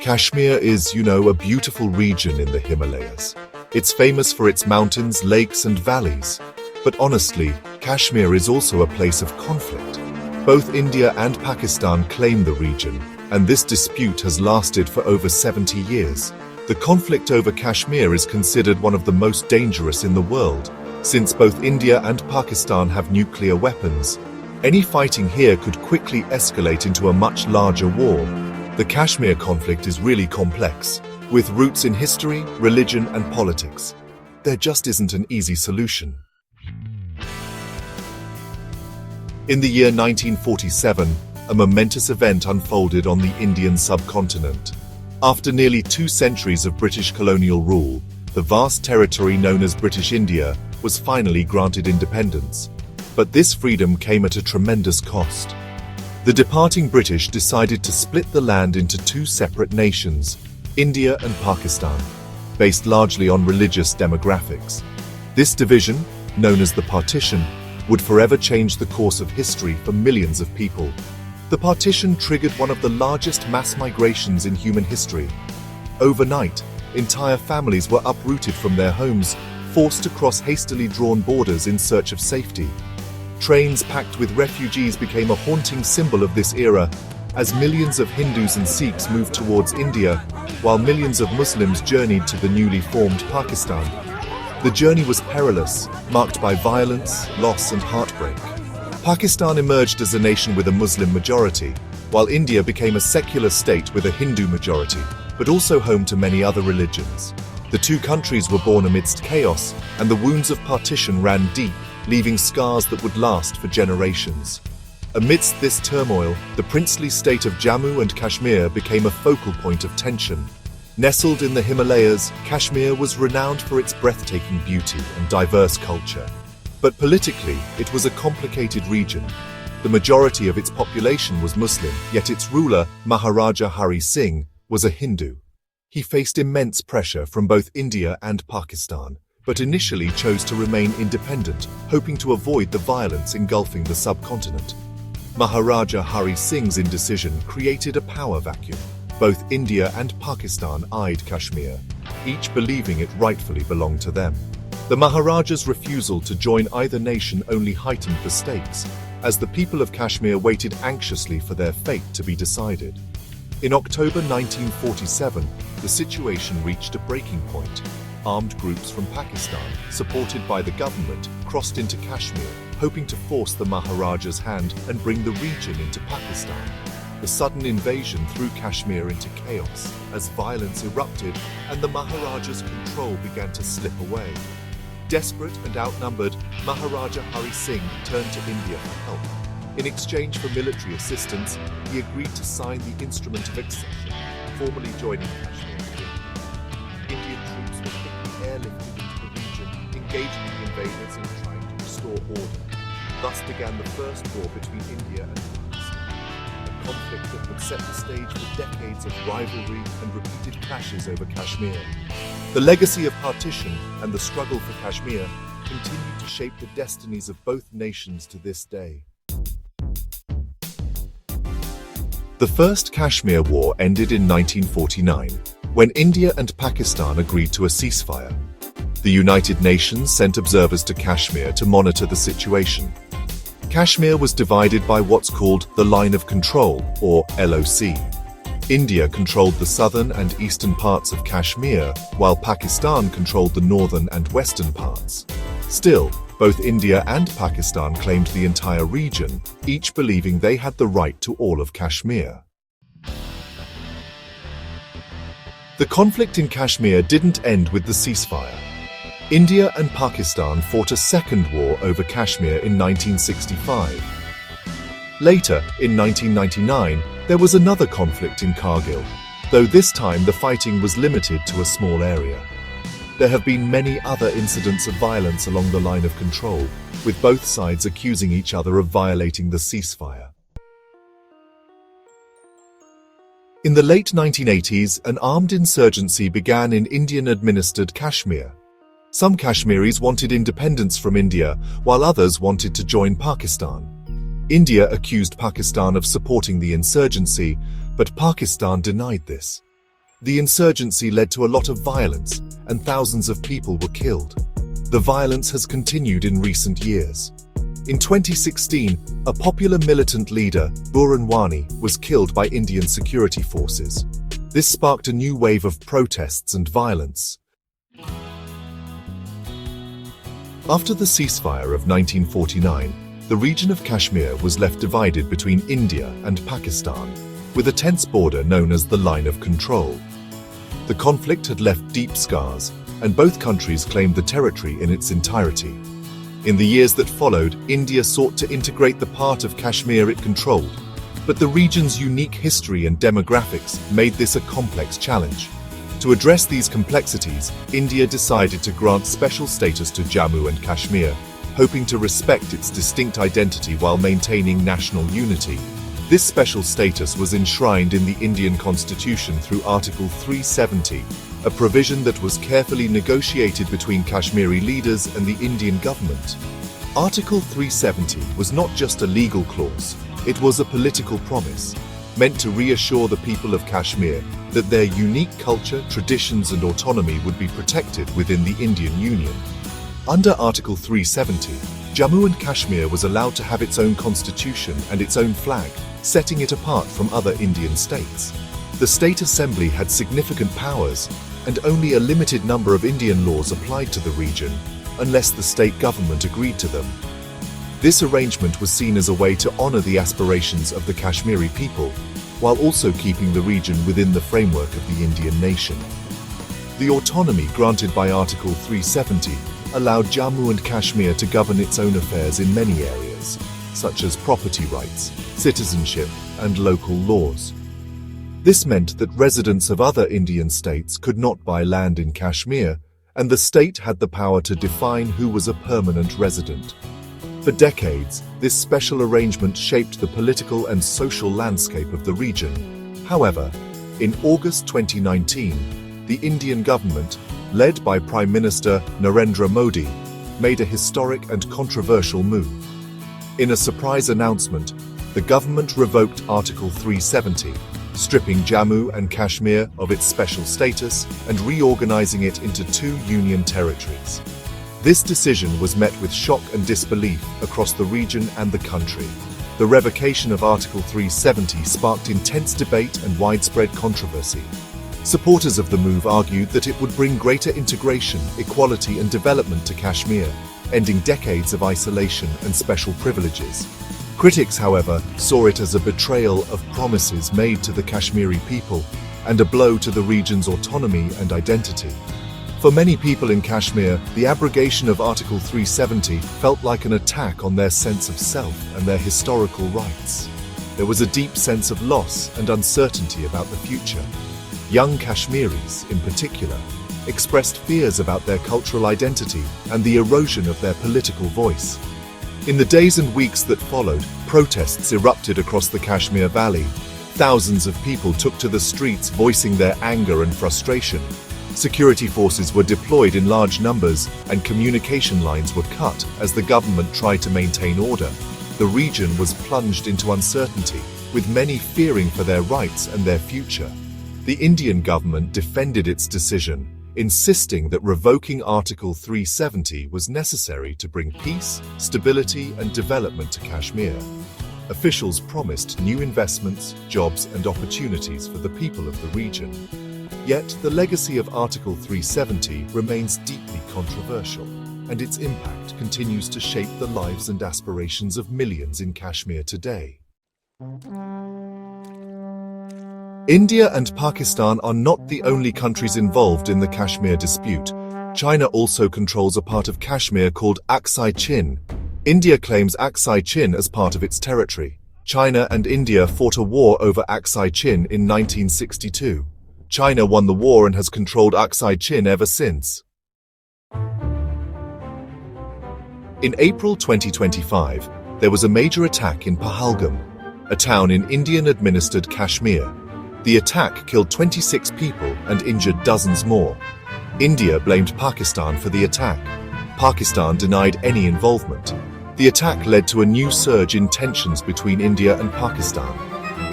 Kashmir is, a beautiful region in the Himalayas. It's famous for its mountains, lakes, and valleys. But honestly, Kashmir is also a place of conflict. Both India and Pakistan claim the region, and this dispute has lasted for over 70 years. The conflict over Kashmir is considered one of the most dangerous in the world, since both India and Pakistan have nuclear weapons. Any fighting here could quickly escalate into a much larger war. The Kashmir conflict is really complex, with roots in history, religion, and politics. There just isn't an easy solution. In the year 1947, a momentous event unfolded on the Indian subcontinent. After nearly 2 centuries of British colonial rule, the vast territory known as British India was finally granted independence. But this freedom came at a tremendous cost. The departing British decided to split the land into 2 separate nations, India and Pakistan, based largely on religious demographics. This division, known as the partition, would forever change the course of history for millions of people. The partition triggered one of the largest mass migrations in human history. Overnight, entire families were uprooted from their homes, forced to cross hastily drawn borders in search of safety. Trains packed with refugees became a haunting symbol of this era, as millions of Hindus and Sikhs moved towards India, while millions of Muslims journeyed to the newly formed Pakistan. The journey was perilous, marked by violence, loss, and heartbreak. Pakistan emerged as a nation with a Muslim majority, while India became a secular state with a Hindu majority, but also home to many other religions. The 2 countries were born amidst chaos, and the wounds of partition ran deep, leaving scars that would last for generations. Amidst this turmoil, the princely state of Jammu and Kashmir became a focal point of tension. Nestled in the Himalayas, Kashmir was renowned for its breathtaking beauty and diverse culture. But politically, it was a complicated region. The majority of its population was Muslim, yet its ruler, Maharaja Hari Singh, was a Hindu. He faced immense pressure from both India and Pakistan, but initially chose to remain independent, hoping to avoid the violence engulfing the subcontinent. Maharaja Hari Singh's indecision created a power vacuum. Both India and Pakistan eyed Kashmir, each believing it rightfully belonged to them. The Maharaja's refusal to join either nation only heightened the stakes, as the people of Kashmir waited anxiously for their fate to be decided. In October 1947, the situation reached a breaking point. Armed groups from Pakistan, supported by the government, crossed into Kashmir, hoping to force the Maharaja's hand and bring the region into Pakistan. The sudden invasion threw Kashmir into chaos, as violence erupted and the Maharaja's control began to slip away. Desperate and outnumbered, Maharaja Hari Singh turned to India for help. In exchange for military assistance, he agreed to sign the Instrument of Accession, formally joining Kashmir. Indian troops were quickly airlifted into the region, engaging the invaders and trying to restore order. Thus began the first war between India and Pakistan, a conflict that would set the stage for decades of rivalry and repeated clashes over Kashmir. The legacy of partition and the struggle for Kashmir continue to shape the destinies of both nations to this day. The First Kashmir War ended in 1949. When India and Pakistan agreed to a ceasefire. The United Nations sent observers to Kashmir to monitor the situation. Kashmir was divided by what's called the Line of Control, or LOC. India controlled the southern and eastern parts of Kashmir, while Pakistan controlled the northern and western parts. Still, both India and Pakistan claimed the entire region, each believing they had the right to all of Kashmir. The conflict in Kashmir didn't end with the ceasefire. India and Pakistan fought a second war over Kashmir in 1965. Later, in 1999, there was another conflict in Kargil, though this time the fighting was limited to a small area. There have been many other incidents of violence along the line of control, with both sides accusing each other of violating the ceasefire. In the late 1980s, an armed insurgency began in Indian-administered Kashmir. Some Kashmiris wanted independence from India, while others wanted to join Pakistan. India accused Pakistan of supporting the insurgency, but Pakistan denied this. The insurgency led to a lot of violence, and thousands of people were killed. The violence has continued in recent years. In 2016, a popular militant leader, Burhan Wani, was killed by Indian security forces. This sparked a new wave of protests and violence. After the ceasefire of 1949, the region of Kashmir was left divided between India and Pakistan, with a tense border known as the Line of Control. The conflict had left deep scars, and both countries claimed the territory in its entirety. In the years that followed, India sought to integrate the part of Kashmir it controlled, but the region's unique history and demographics made this a complex challenge. To address these complexities, India decided to grant special status to Jammu and Kashmir, hoping to respect its distinct identity while maintaining national unity. This special status was enshrined in the Indian Constitution through Article 370, a provision that was carefully negotiated between Kashmiri leaders and the Indian government. Article 370 was not just a legal clause, it was a political promise, meant to reassure the people of Kashmir that their unique culture, traditions and autonomy would be protected within the Indian Union. Under Article 370, Jammu and Kashmir was allowed to have its own constitution and its own flag, setting it apart from other Indian states. The State Assembly had significant powers, and only a limited number of Indian laws applied to the region, unless the state government agreed to them. This arrangement was seen as a way to honor the aspirations of the Kashmiri people, while also keeping the region within the framework of the Indian nation. The autonomy granted by Article 370 allowed Jammu and Kashmir to govern its own affairs in many areas, such as property rights, citizenship, and local laws. This meant that residents of other Indian states could not buy land in Kashmir, and the state had the power to define who was a permanent resident. For decades, this special arrangement shaped the political and social landscape of the region. However, in August 2019, the Indian government, led by Prime Minister Narendra Modi, made a historic and controversial move. In a surprise announcement, the government revoked Article 370, stripping Jammu and Kashmir of its special status and reorganizing it into two union territories. This decision was met with shock and disbelief across the region and the country. The revocation of Article 370 sparked intense debate and widespread controversy. Supporters of the move argued that it would bring greater integration, equality and development to Kashmir, ending decades of isolation and special privileges. Critics, however, saw it as a betrayal of promises made to the Kashmiri people and a blow to the region's autonomy and identity. For many people in Kashmir, the abrogation of Article 370 felt like an attack on their sense of self and their historical rights. There was a deep sense of loss and uncertainty about the future. Young Kashmiris, in particular, expressed fears about their cultural identity and the erosion of their political voice. In the days and weeks that followed, protests erupted across the Kashmir Valley. Thousands of people took to the streets voicing their anger and frustration. Security forces were deployed in large numbers and communication lines were cut as the government tried to maintain order. The region was plunged into uncertainty, with many fearing for their rights and their future. The Indian government defended its decision, insisting that revoking Article 370 was necessary to bring peace, stability and development to Kashmir. Officials promised new investments, jobs and opportunities for the people of the region. Yet the legacy of Article 370 remains deeply controversial, and its impact continues to shape the lives and aspirations of millions in Kashmir today. India and Pakistan are not the only countries involved in the Kashmir dispute. China also controls a part of Kashmir called Aksai Chin. India claims Aksai Chin as part of its territory. China and India fought a war over Aksai Chin in 1962. China won the war and has controlled Aksai Chin ever since. In April 2025, there was a major attack in Pahalgam, a town in Indian-administered Kashmir. The attack killed 26 people and injured dozens more. India blamed Pakistan for the attack. Pakistan denied any involvement. The attack led to a new surge in tensions between India and Pakistan.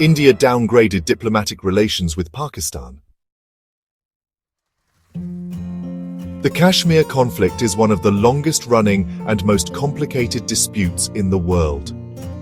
India downgraded diplomatic relations with Pakistan. The Kashmir conflict is one of the longest-running and most complicated disputes in the world.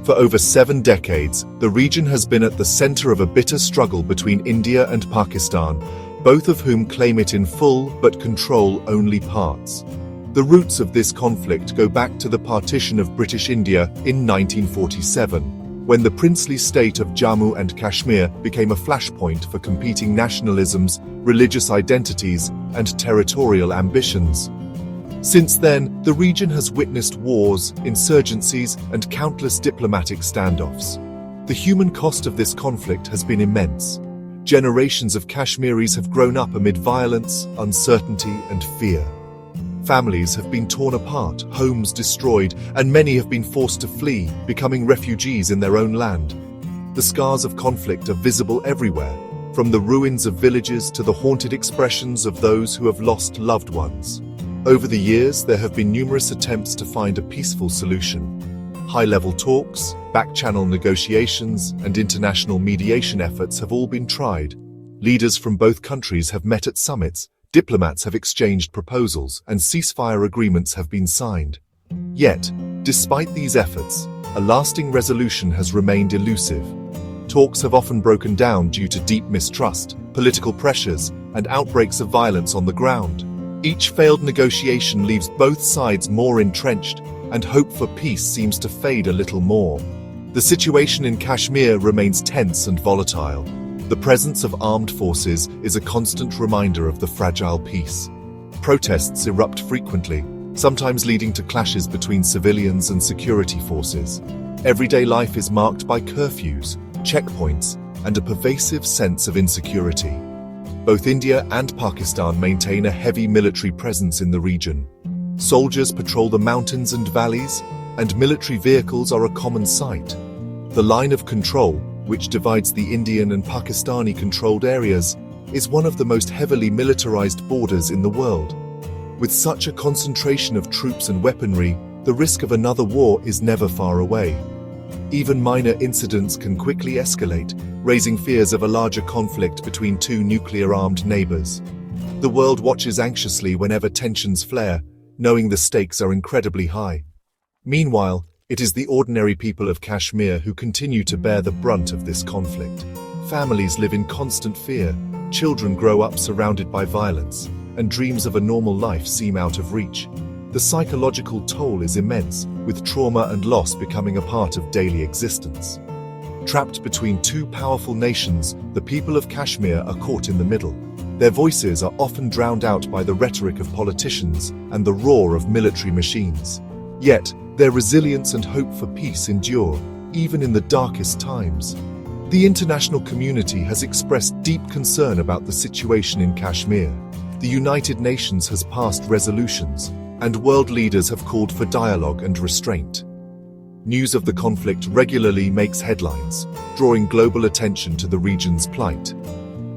For over 7 decades, the region has been at the center of a bitter struggle between India and Pakistan, both of whom claim it in full but control only parts. The roots of this conflict go back to the partition of British India in 1947, when the princely state of Jammu and Kashmir became a flashpoint for competing nationalisms, religious identities, and territorial ambitions. Since then, the region has witnessed wars, insurgencies, and countless diplomatic standoffs. The human cost of this conflict has been immense. Generations of Kashmiris have grown up amid violence, uncertainty, and fear. Families have been torn apart, homes destroyed, and many have been forced to flee, becoming refugees in their own land. The scars of conflict are visible everywhere, from the ruins of villages to the haunted expressions of those who have lost loved ones. Over the years, there have been numerous attempts to find a peaceful solution. High-level talks, back-channel negotiations, and international mediation efforts have all been tried. Leaders from both countries have met at summits, diplomats have exchanged proposals, and ceasefire agreements have been signed. Yet, despite these efforts, a lasting resolution has remained elusive. Talks have often broken down due to deep mistrust, political pressures, and outbreaks of violence on the ground. Each failed negotiation leaves both sides more entrenched, and hope for peace seems to fade a little more. The situation in Kashmir remains tense and volatile. The presence of armed forces is a constant reminder of the fragile peace. Protests erupt frequently, sometimes leading to clashes between civilians and security forces. Everyday life is marked by curfews, checkpoints, and a pervasive sense of insecurity. Both India and Pakistan maintain a heavy military presence in the region. Soldiers patrol the mountains and valleys, and military vehicles are a common sight. The line of control, which divides the Indian and Pakistani-controlled areas, is one of the most heavily militarized borders in the world. With such a concentration of troops and weaponry, the risk of another war is never far away. Even minor incidents can quickly escalate, raising fears of a larger conflict between two nuclear-armed neighbors. The world watches anxiously whenever tensions flare, knowing the stakes are incredibly high. Meanwhile, it is the ordinary people of Kashmir who continue to bear the brunt of this conflict. Families live in constant fear, children grow up surrounded by violence, and dreams of a normal life seem out of reach. The psychological toll is immense, with trauma and loss becoming a part of daily existence. Trapped between two powerful nations, the people of Kashmir are caught in the middle. Their voices are often drowned out by the rhetoric of politicians and the roar of military machines. Yet, their resilience and hope for peace endure, even in the darkest times. The international community has expressed deep concern about the situation in Kashmir. The United Nations has passed resolutions, and world leaders have called for dialogue and restraint. News of the conflict regularly makes headlines, drawing global attention to the region's plight.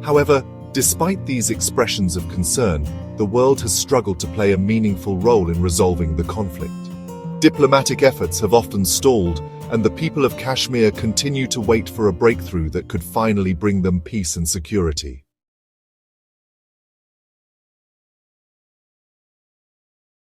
However, despite these expressions of concern, the world has struggled to play a meaningful role in resolving the conflict. Diplomatic efforts have often stalled, and the people of Kashmir continue to wait for a breakthrough that could finally bring them peace and security.